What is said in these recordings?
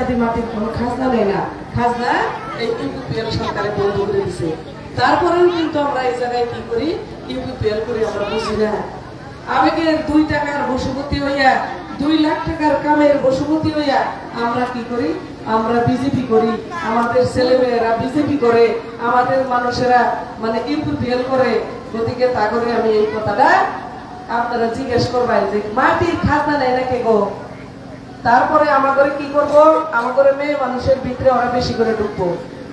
জাতি মাটির কোনো খাজনা নেয় না, খাজনা এই ইউপিপিএল সরকারে বন্ধ করে দিছে। তারপরেও কিন্তু আমরা এই জায়গায় কি করি, ইউপিপিএল করি আমরা বুঝি না। আবেগের 2 টাকার বশবর্তী হইয়া 2 লাখ টাকার কামের বশবর্তী হইয়া আমরা কি করি, আমরা বিজেপি করি, আমাদের ছেলেমেয়েরা বিজেপি করে, আমাদের মানুষেরা মানে ইউপিপিএল করে। গতিকে তা করে আমি এই কথাটা আপনারা জিজ্ঞেস করবেন যে মাটির খাজনা নেয় না কে গো। তারপরে আমাদের কি করব, আমাদের মেয়ে মানুষের ভিতরে ওরা বেশি করে ঢুকবো,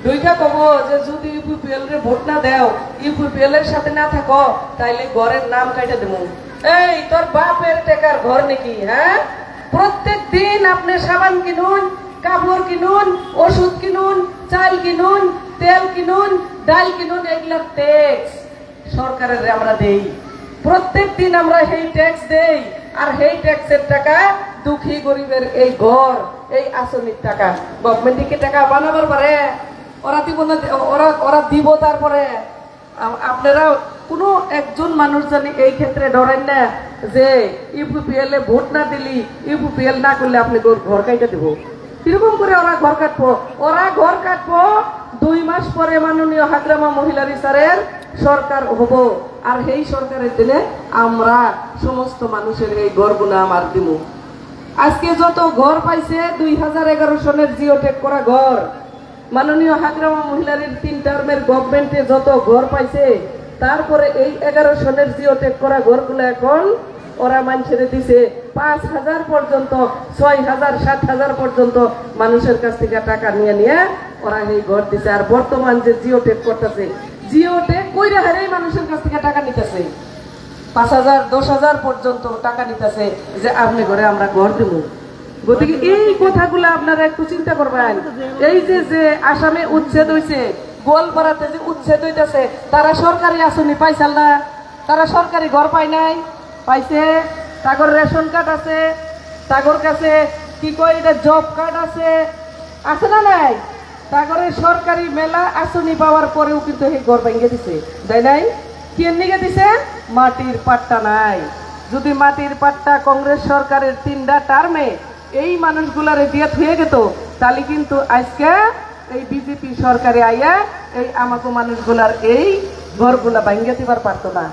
ঢুইকা কব যে যদি ইউপিপিএল রে ভোট না দাও, ইউপিপিএল এর সাথে না থাকো, তাইলে ঘরের নাম কাটে দেবো। এই তোর বাপের টাকার ঘর নাকি? হ্যাঁ, প্রত্যেক দিন আপনি সাবান কিনুন, কাপড় কিনুন, ওষুধ কিনুন, চাল কিনুন, তেল কিনুন, ডাল কিনুন, এগুলা ট্যাক্স সরকারের আমরা দেই। প্রত্যেক দিন আমরা এই ট্যাক্স দেই, আর এই ট্যাক্সের টাকা দুঃখী গরিবের এই ঘর, এই আসনির টাকা গভর্নমেন্টকে টাকা বানাবার পারে, ওরা দিব না, ওরা দিব। তারপরে আপনারা কোনো একজন মানুষ জানি এই ক্ষেত্রে ডরেন না যে ইউপিপিএল এ ভোট না দিলি, ইউপিপিএল না করলে আপনি ঘর কাইটা দিব। কিরকম করে ওরা ঘর কাটবো? ওরা ঘর কাটবো 2 মাস পরে মাননীয় হাগ্রামা মহিলা রিসারের সরকার হব, আর এই সরকারের দিনে আমরা সমস্ত মানুষের এই ঘরগুলো আমার দিব। আজকে যত ঘর পাইছে 2011 সনের জিওটেক করা ঘর, মাননীয় হাগ্রামা মহিলার 3 টার্মের গভর্নমেন্টে যত ঘর পাইছে, তারপরে এই 11 সনের জিওটেক করা ঘরগুলো এখন ওরা মানুষের দিছে 5,000 পর্যন্ত, 6,000, 7,000 পর্যন্ত মানুষের কাছ থেকে টাকা নিয়ে নিয়ে ওরা এই ঘর দিছে। আর বর্তমান যে জিওটেক করতেছে, জিওটেক কইরা হারেই মানুষের কাছ থেকে টাকা নিতেছে, 5,000, 10,000 পর্যন্ত টাকা নিতেছে যে আপনি ঘরে আমরা ঘর দিব। গতিকে এই কথাগুলো আপনারা একটু চিন্তা করবেন। এই যে আসামে উচ্ছেদ হয়েছে, গোয়ালপাড়াতে যে উচ্ছেদ হইতেছে, তারা সরকারি আসনি পাইছাল না, তারা সরকারি ঘর পায় নাই, পাইছে। তাগর রেশন কার্ড আছে, তাগর কাছে কি কয় এটা জব কার্ড আছে, আছে না নাই? তাগরে সরকারি মেলা আসনি পাওয়ার পরেও কিন্তু এই ঘর ভেঙে দিছে, তাই নাই? কি নিয়ে দিছে? মাটির পাট্টা নাই। যদি মাটির পাট্টা কংগ্রেস সরকারের 3টা টার্মে এই মানুষগুলারে দিয়ে থুয়ে যেত, তাহলে কিন্তু আজকে এই বিজেপি সরকারে আইয়া এই আমাকে মানুষগুলার এই ঘরগুলা ভাঙ্গে দিবার পারতো না।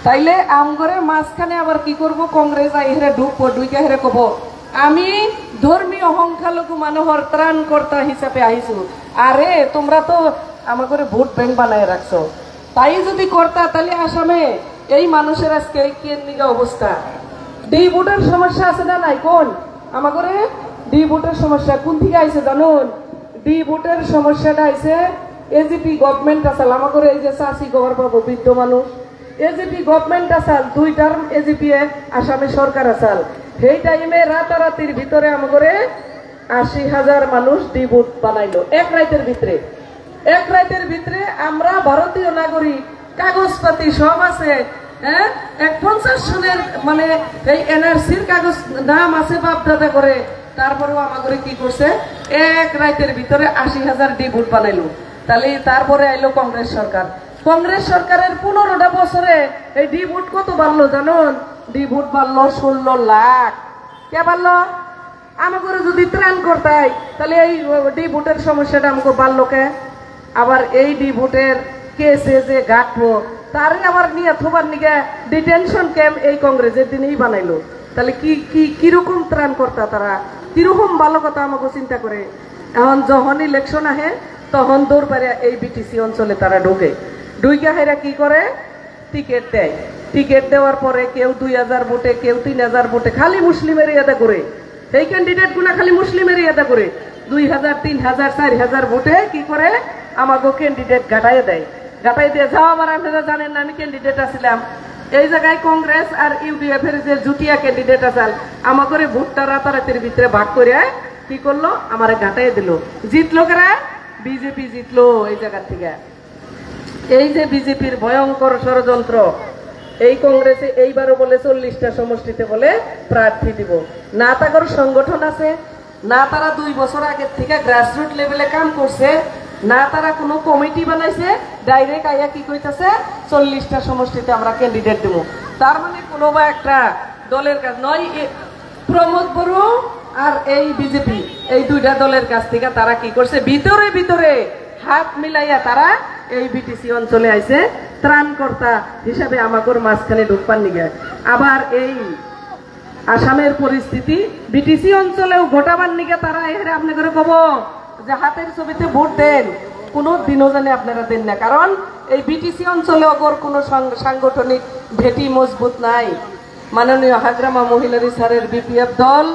তাইলে আমগরের মাঝখানে আবার কি করব, কংগ্রেস আই হেরে ঢুকবো, ঢুকে হেরে কব আমি ধর্মীয় সংখ্যালঘু মানুহর ত্রাণকর্তা হিসাবে আহিছো। আরে তোমরা তো আমাকে ভোট ব্যাংক বানায় রাখছো, তাই যদি করতা তাহলে আসামে এই মানুষের আজকে কি নিগা অবস্থা। ডি ভোটের সমস্যা আছে না নাই? কোন আমাকে ডি ভোটের সমস্যা কোন থেকে আইছে জানুন? ডি ভোটের সমস্যাটা আইছে এজিপি গভর্নমেন্ট আসাল, আমাকে এই যে চাষি গড় পাবো বৃদ্ধ মানুষ, এজিপি গভর্নমেন্ট আসাল, 2 টার্ম এজিপি আসামে সরকার আসাল। সেই টাইমে রাতারাতির ভিতরে আমাকে 80,000 মানুষ ডি ভোট বানাইলো এক রাতের ভিতরে। এক রাতের ভিতরে আমরা ভারতীয় নাগরিক, কাগজপাতি সব আছে, হ্যাঁ, 50 সনের মানে এই এনআরসির কাগজ নাম আছে বাপ দাদা করে, তারপরেও আমাকে কি করছে এক রাতের ভিতরে 80,000 ডি ভোট বানাইলো। তাহলে তারপরে আইলো কংগ্রেস সরকার। কংগ্রেস সরকারের 15টা বছরে এই ডি ভোট কত বাড়লো জানুন? ডি ভোট বাড়লো 16 লাখ। কে বাড়লো? আমাকে যদি ত্রাণ করতাই তাহলে এই ডি ভোটের সমস্যাটা আমাকে বাড়লো কে? আবার এই ডি ভোটের কেসে যে গাঁটবো তারে আবার নিয়ে থোবার নিকে ডিটেনশন ক্যাম্প এই কংগ্রেসের দিনেই বানাইলো। তাহলে কিরকম ত্রাণ করতা তারা, কিরকম ভালো কথা আমাকে চিন্তা করে। এখন যখন ইলেকশন আহে তখন দৌড় পারে এই বিটিসি অঞ্চলে তারা ঢোকে, ঢুইকা হেরা কি করে টিকিট দেয়। টিকিট দেওয়ার পরে কেউ 2,000 ভোটে, কেউ 3,000 ভোটে, খালি মুসলিমের ইয়াদা করে। এই ক্যান্ডিডেট গুলা খালি মুসলিমের ইয়াদা করে 2,000, 3,000, 4,000 ভোটে কি করে আমাকে ক্যান্ডিডেট ঘাটাই দেয়। ঘাটাই দিয়ে যাও আমার, আপনারা জানেন না আমি ক্যান্ডিডেট আসছিলাম এই জায়গায়, কংগ্রেস আর ইউডিএফ এর যে জুটিয়া ক্যান্ডিডেট আসাল আমাকে ভোটটা রাতারাতির ভিতরে ভাগ করে কি করলো আমার ঘাটাই দিল। জিতলো কারা? বিজেপি জিতলো এই জায়গার থেকে। এই যে বিজেপির ভয়ঙ্কর ষড়যন্ত্র, এই কংগ্রেসে এইবারও বলে 40টা সমষ্টিতে বলে প্রার্থী দিব না। তাদের সংগঠন আছে না, তারা 2 বছর আগের থেকে গ্রাসরুট লেভেলে কাম করছে না, তারা কোনো কমিটি বানাইছে, ডাইরেক্ট আইয়া কি কইতাছে 40টা সমষ্টিতে আমরা ক্যান্ডিডেট দেব। তার মানে কোনো বা একটা দলের কাজ নয়। প্রমোদ বড়ু আর এই বিজেপি, এই দুইটা দলের কাছ থেকে তারা কি করছে, ভিতরে ভিতরে হাত মিলাইয়া তারা এই বিটিসি অঞ্চলে আইছে ত্রাণকর্তা হিসাবে আমাগর মাঝখানে ঢুকপান নিগে। আবার এই আসামের পরিস্থিতি বিটিসি অঞ্চলেও ঘটাবার নিগে তারা এখানে আপনি করে কব যে হাতের ছবিতে ভোট দেন, কোনো দিনও জানে আপনারা দেন না, কারণ এই বিটিসি অঞ্চলে অগর কোনো সাংগঠনিক ভেটি মজবুত নাই। মাননীয় হাগ্রামা মহিলারী স্যারের বিপিএফ দল,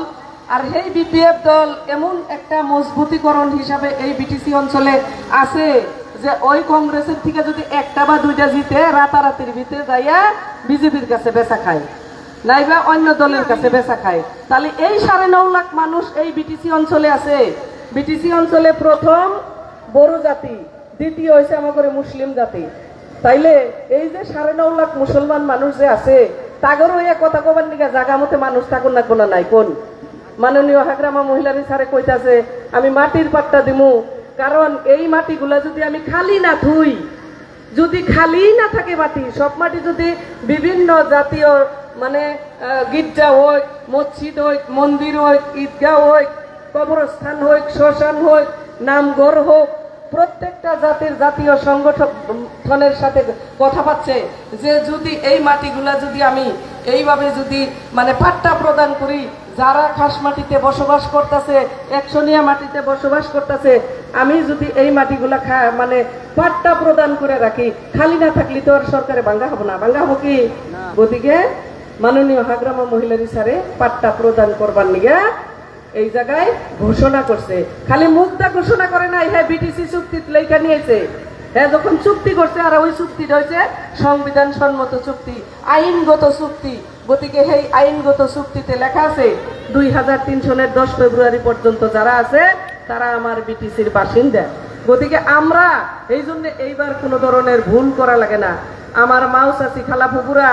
আর এই বিপিএফ দল এমন একটা মজবুতিকরণ হিসাবে এই বিটিসি অঞ্চলে আছে যে ওই কংগ্রেসের থেকে যদি একটা বা দুইটা জিতে রাতারাতির ভিতরে যাইয়া বিজেপির কাছে বেচা খায়, নাইবা অন্য দলের কাছে বেচা খায়। তাহলে এই 9.5 লাখ মানুষ এই বিটিসি অঞ্চলে আছে। বিটিসি অঞ্চলে প্রথম বড় জাতি, দ্বিতীয় হয়েছে আমাদের মুসলিম জাতি। তাইলে এই যে 9.5 লাখ মুসলমান মানুষ যে আছে, তাগর হইয়া কথা কবার নিকা জাগা মতে মানুষ থাকুন না কোন নাই। কোন মাননীয় হাগ্রামা মহিলারী স্যারে কইতাছে আমি মাটির পাট্টা দিমু, কারণ এই মাটিগুলা যদি আমি খালি না থুই, যদি খালি না থাকে মাটি, সব মাটি যদি বিভিন্ন জাতীয় মানে গির্জা হোক, মসজিদ হোক, মন্দির হোক, ঈদগাহ হোক, কবরস্থান হোক, শ্মশান হোক, নামঘর হোক, প্রত্যেকটা জাতির জাতীয় সংগঠনের সাথে কথা পাচ্ছে যে যদি এই মাটিগুলা যদি আমি এইভাবে যদি মানে পাট্টা প্রদান করি, যারা খাস মাটিতে বসবাস করতেছে, একশনিয়া মাটিতে বসবাস করতেছে, আমি যদি এই মাটিগুলা মানে পাট্টা প্রদান করে রাখি, খালি না থাকলে তো আর সরকারে ভাঙ্গা হবো না, ভাঙ্গা হবো কি? গতিকে মাননীয় হাগ্রামা মহিলারী স্যারে পাট্টা প্রদান করবার নিগে এই জায়গায় ঘোষণা করছে। খালি মুখটা ঘোষণা করে নাই, হ্যাঁ বিটিসি চুক্তি লেখা নিয়েছে, হ্যাঁ যখন চুক্তি করছে, আর ওই চুক্তিটা হয়েছে সংবিধান সম্মত চুক্তি, আইনগত চুক্তি। গতিকে সেই আইনগত চুক্তিতে লেখা আছে 2003 সনের 10 ফেব্রুয়ারি পর্যন্ত যারা আছে তারা আমার বিটিসির বাসিন্দা। গতিকে আমরা এই জন্য এইবার কোনো ধরনের ভুল করা লাগে না। আমার মাও চাচি খালা ফুপুরা